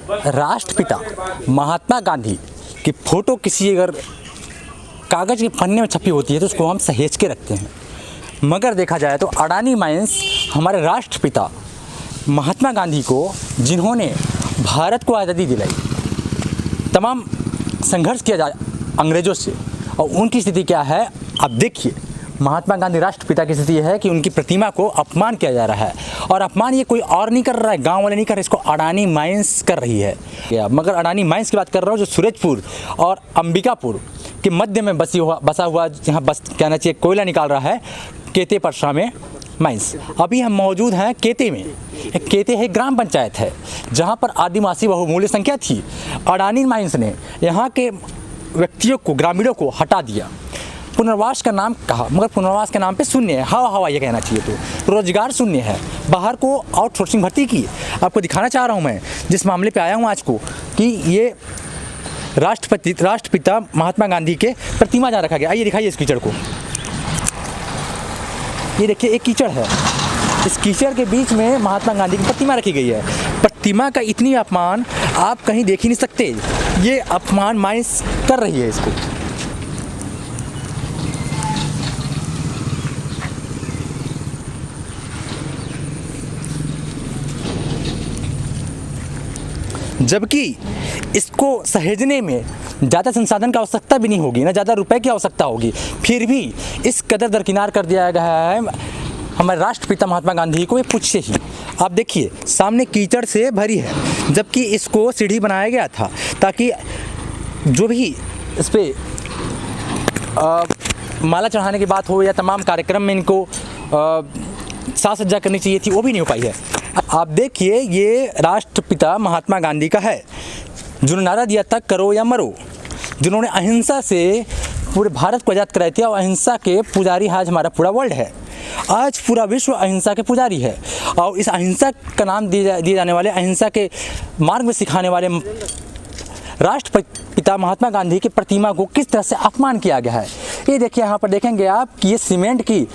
राष्ट्रपिता महात्मा गांधी की फ़ोटो किसी अगर कागज़ के पन्ने में छपी होती है तो उसको हम सहेज के रखते हैं, मगर देखा जाए तो अडानी माइंस हमारे राष्ट्रपिता महात्मा गांधी को, जिन्होंने भारत को आज़ादी दिलाई, तमाम संघर्ष किया जाए अंग्रेज़ों से, और उनकी स्थिति क्या है आप देखिए। महात्मा गांधी राष्ट्रपिता की स्थिति है कि उनकी प्रतिमा को अपमान किया जा रहा है, और अपमान ये कोई और नहीं कर रहा है, गांव वाले नहीं कर रहे, इसको अडानी माइंस कर रही है। मगर अडानी माइंस की बात कर रहा हूँ जो सूरजपुर और अंबिकापुर के मध्य में बसा हुआ, जहाँ बस कहना चाहिए कोयला निकाल रहा है, केते परसा में माइंस। अभी हम मौजूद हैं केते में। केते है ग्राम पंचायत है जहाँ पर आदिवासी बहुमूल्य संख्या थी। अडानी माइंस ने यहाँ के व्यक्तियों को, ग्रामीणों को हटा दिया, पुनर्वास का नाम कहा, मगर पुनर्वास के नाम पे शून्य है, हवा ये कहना चाहिए। तो रोजगार शून्य है, बाहर को आउटसोर्सिंग भर्ती की। आपको दिखाना चाह रहा हूँ मैं, जिस मामले पे आया हूँ आज को, कि ये राष्ट्रपिता महात्मा गांधी के प्रतिमा जहाँ रखा गया। आइए दिखाइए इस कीचड़ को। ये देखिए एक कीचड़ है, इस कीचड़ के बीच में महात्मा गांधी की प्रतिमा रखी गई है। प्रतिमा का इतनी अपमान आप कहीं देख ही नहीं सकते। ये अपमान माइंस कर रही है इसको। जबकि इसको सहेजने में ज़्यादा संसाधन की आवश्यकता भी नहीं होगी, ना ज़्यादा रुपए की आवश्यकता होगी, फिर भी इस कदर दरकिनार कर दिया गया है हमारे राष्ट्रपिता महात्मा गांधी को। ये पूछे ही आप देखिए सामने कीचड़ से भरी है, जबकि इसको सीढ़ी बनाया गया था ताकि जो भी इस पर माला चढ़ाने की बात हो या तमाम कार्यक्रम में इनको साज सज्जा करनी चाहिए थी, वो भी नहीं हो पाई है। आप देखिए ये राष्ट्रपिता महात्मा गांधी का है, जिन्होंने नारा दिया था करो या मरो, जिन्होंने अहिंसा से पूरे भारत को आज़ाद कराई थी, और अहिंसा के पुजारी आज हमारा पूरा वर्ल्ड है। आज पूरा विश्व अहिंसा के पुजारी है, और इस अहिंसा का नाम दिए जाने वाले, अहिंसा के मार्ग में सिखाने वाले राष्ट्रपिता महात्मा गांधी की प्रतिमा को किस तरह से अपमान किया गया है। ये देखिए यहाँ पर देखेंगे आप कि ये सीमेंट की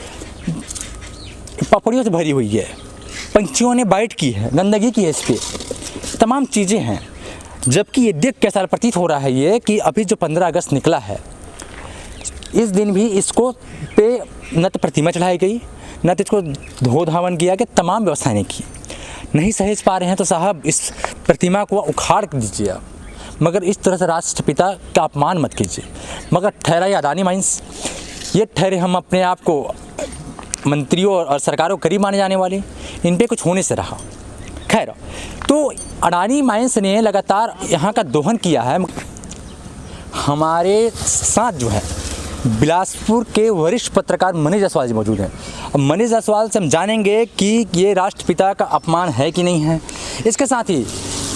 पपड़ियों से भरी हुई है, पंछियों ने बाइट की है, गंदगी की है, इस पर तमाम चीज़ें हैं। जबकि ये देख के ऐसा प्रतीत हो रहा है ये कि अभी जो 15 अगस्त निकला है, इस दिन भी इसको पे न तो प्रतिमा चढ़ाई गई, न तो इसको धो धावन किया कि तमाम व्यवस्थाएं की। नहीं सहेज पा रहे हैं तो साहब इस प्रतिमा को उखाड़ दीजिए, मगर इस तरह से राष्ट्रपिता का अपमान मत कीजिए। मगर ठहरा ये अडानी माइंस, ये ठहरे हम अपने आप को मंत्रियों और सरकारों करीब माने जाने वाले, इन पे कुछ होने से रहा। खैर, तो अडानी माइंस ने लगातार यहाँ का दोहन किया है। हमारे साथ जो है बिलासपुर के वरिष्ठ पत्रकार मनीष जायसवाल जी मौजूद हैं। अब मनीष जायसवाल से हम जानेंगे कि ये राष्ट्रपिता का अपमान है कि नहीं है। इसके साथ ही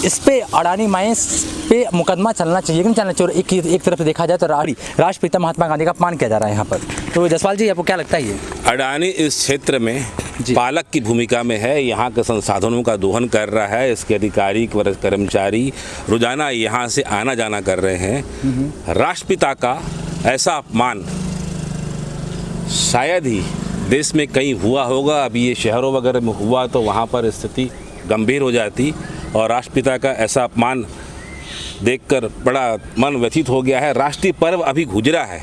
इस पे अडानी माइंस पे मुकदमा चलना चाहिए कि नहीं चलना चाहिए। एक तरफ से देखा जाए तो राष्ट्रपिता महात्मा गांधी का अपमान किया जा रहा है यहाँ पर। तो जायसवाल जी आपको क्या लगता है? ये अडानी इस क्षेत्र में पालक की भूमिका में है, यहाँ के संसाधनों का दोहन कर रहा है। इसके अधिकारी कर्मचारी रोजाना यहाँ से आना जाना कर रहे हैं। राष्ट्रपिता का ऐसा अपमान शायद ही देश में कहीं हुआ होगा। अभी ये शहरों वगैरह में हुआ तो वहाँ पर स्थिति गंभीर हो जाती, और राष्ट्रपिता का ऐसा अपमान देखकर बड़ा मन व्यथित हो गया है। राष्ट्रीय पर्व अभी गुजरा है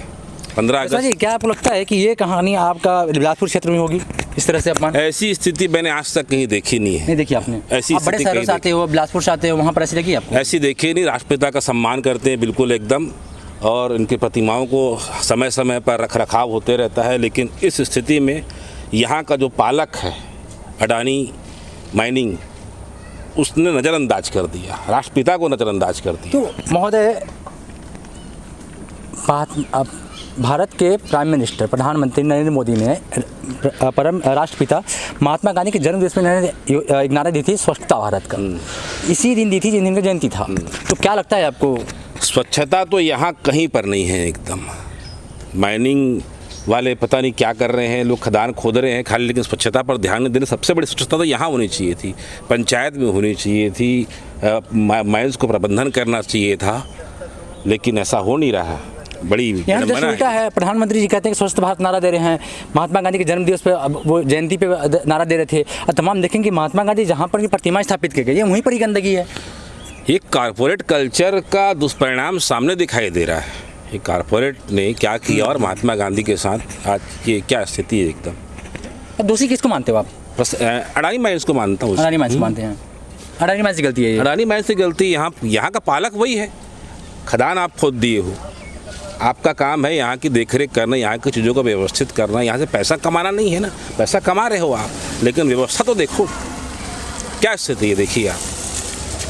15 अगस्त। जी क्या आपको लगता है कि ये कहानी आपका बिलासपुर क्षेत्र में होगी इस तरह से अपमान? ऐसी स्थिति मैंने आज तक कहीं देखी नहीं है। नहीं देखी आपने? ऐसी आप बड़े शहरों से आते हो, बिलासपुर से आते हो, वहाँ पर ऐसी लगी आपको? ऐसी देखी नहीं। राष्ट्रपिता का सम्मान करते हैं बिल्कुल एकदम, और इनकी प्रतिमाओं को समय समय पर रख रखाव होते रहता है। लेकिन इस स्थिति में यहाँ का जो पालक है अडानी माइनिंग, उसने नज़रअंदाज कर दिया, राष्ट्रपिता को नज़रअंदाज कर दिया। तो महोदय, भारत के प्राइम मिनिस्टर प्रधानमंत्री नरेंद्र मोदी ने परम राष्ट्रपिता महात्मा गांधी के जन्मदिवस में एक नारा दी थी, स्वच्छता भारत का। इसी दिन दी थी जिस दिन का जयंती था। तो क्या लगता है आपको? स्वच्छता तो यहाँ कहीं पर नहीं है एकदम। माइनिंग वाले पता नहीं क्या कर रहे हैं, लोग खदान खोद रहे हैं खाली, लेकिन स्वच्छता पर ध्यान नहीं देने। सबसे बड़ी स्वच्छता तो यहाँ होनी चाहिए थी, पंचायत में होनी चाहिए थी, माइंस को प्रबंधन करना चाहिए था, लेकिन ऐसा हो नहीं रहा। बड़ी यहाँ जैसे उल्टा है। प्रधानमंत्री जी कहते हैं कि स्वच्छ भारत नारा दे रहे हैं, महात्मा गांधी के जन्मदिवस पे वो जयंती पे नारा दे रहे थे, और तमाम देखेंगे महात्मा गांधी जहाँ पर भी प्रतिमा स्थापित की गई है वहीं पर ही गंदगी है। ये कारपोरेट कल्चर का दुष्परिणाम सामने दिखाई दे रहा है। ये कारपोरेट ने क्या किया और महात्मा गांधी के साथ आज ये क्या स्थिति है एकदम। अब दूसरी किसको मानते हो आप? बस अडानी माइंस को मानता हूँ। अडानी माइंस मानते हैं। अडानी माइंस की गलती है ये। अडानी माइंस की गलती, यहाँ का पालक वही है। खदान आप खुद दिए हो, आपका काम है यहाँ की देखरेख करना, यहाँ की चीज़ों को व्यवस्थित करना। यहाँ से पैसा कमाना नहीं है ना, पैसा कमा रहे हो आप, लेकिन व्यवस्था तो देखो क्या स्थिति है। देखिए आप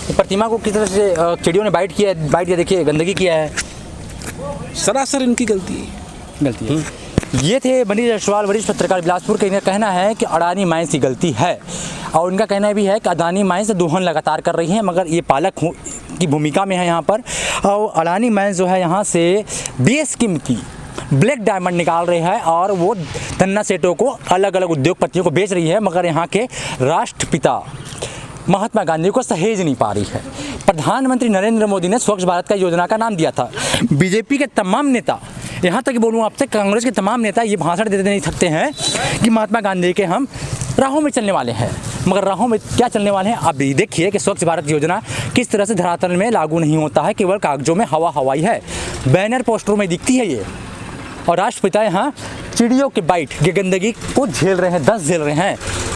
तो प्रतिमा को किस तरह से चिड़ियों ने बाइट किया, देखिए गंदगी किया है। सरासर इनकी गलती है। ये थे मनीष जायसवाल, वरिष्ठ पत्रकार बिलासपुर का। इनका कहना है कि अडानी माइंस की गलती है और उनका कहना भी है कि अडानी माइंस दोहन लगातार कर रही है, मगर ये पालक की भूमिका में है यहाँ पर। और अडानी माइंस जो है यहाँ से बेशकीमती ब्लैक डायमंड निकाल रही है और वो धन्ना सेठों को, अलग अलग उद्योगपतियों को बेच रही है, मगर यहाँ के राष्ट्रपिता महात्मा गांधी को सहेज नहीं पा रही है। प्रधानमंत्री नरेंद्र मोदी ने स्वच्छ भारत का योजना का नाम दिया था। बीजेपी के तमाम नेता, यहाँ तक बोलूँ आपसे, कांग्रेस के तमाम नेता ये भाषण देते नहीं थकते हैं कि महात्मा गांधी के हम राहों में चलने वाले हैं, मगर राहों में क्या चलने वाले हैं आप देखिए कि स्वच्छ भारत योजना किस तरह से धरातल में लागू नहीं होता है, केवल कागजों में हवा हवाई है, बैनर पोस्टरों में दिखती है ये। और राष्ट्रपिता यहाँ चिड़ियों के बाइट की गंदगी को झेल रहे हैं, दस झेल रहे हैं।